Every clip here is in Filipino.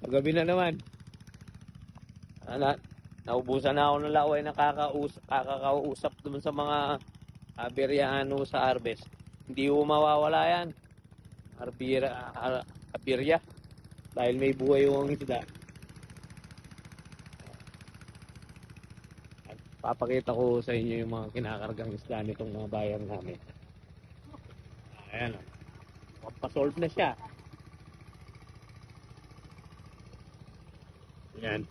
Paggabi na naman. Naubusan na ako ng laway na kakakausap naman sa mga Aberyano sa harvest. Hindi ko mawawala yan. Aberya. Dahil may buhay yung isda. At papakita ko sa inyo yung mga kinakargang isda nitong mga bayan namin. Ayan o. Papasolve na siya. Ayan.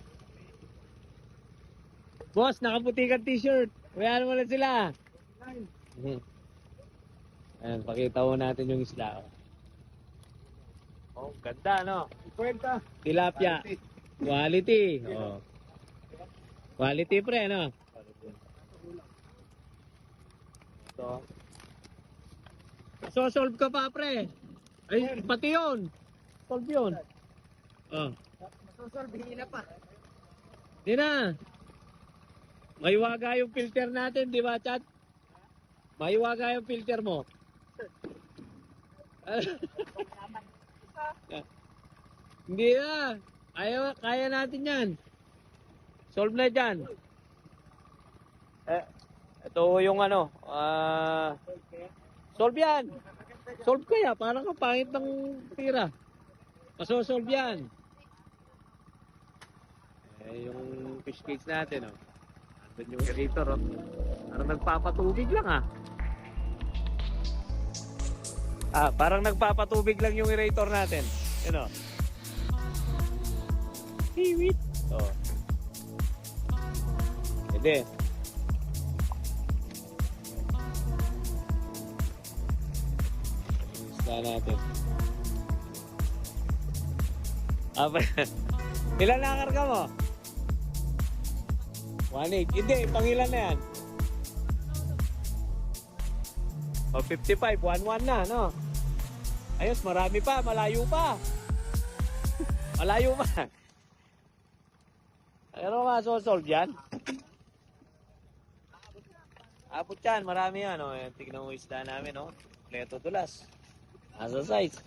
Boss, nakaputi ka t-shirt. Bayan mo na sila. Ayan, pakita mo natin yung isda. Oh, ganda, no? Kwenta. Tilapia. Quality. Oh. Quality, pre, no? Ito. So, solve ka pa, pre. Ay, pati yun. Solve yun. Oh. Masosolve, hihina pa. Di na. May waga yung filter natin, di ba, chat? May waga yung filter mo. Hindi na. Kaya natin yan. Solve na dyan. Ito yung ano. Solve yan. Solve kaya. Parang kapangit ng tira. Masosolve yan. Yung fish cage natin, oh. Andun yung aerator, oh. Parang nagpapatubig lang, ah. Parang nagpapatubig lang yung aerator natin. Yun, oh. Seaweed. Oh. Pwede. Yung isda natin. Ilan nakarga mo? 1.8. Hindi, pangilan na yan. O, 55. 1.1 na, no? Ayos, marami pa. Malayo pa. Malayo pa. Ano masosolve yan? Abot yan. Marami yan, no? Tignan mo isda namin, no? Kompleto dulas. Asa size.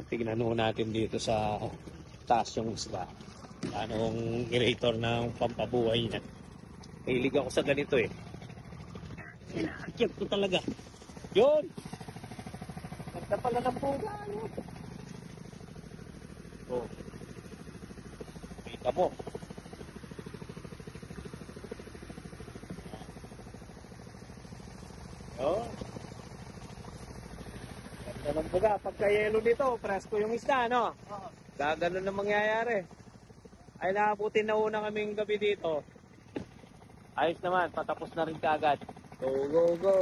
Tignan mo natin dito sa taas yung isda. Anong aerator ng pampabuhay niya. Hilig ako sa ganito eh. Sinakit ko talaga. Yun! Ganda pala ng buga. Oh. Kita mo. Oh. Ganda ng buga. Pagka yelo nito, presko yung isda, no? Gaganon na mangyayari. Ay, nakabutin na una kaming gabi dito. Ayos naman, patapos na rin kagad. Go, go, go!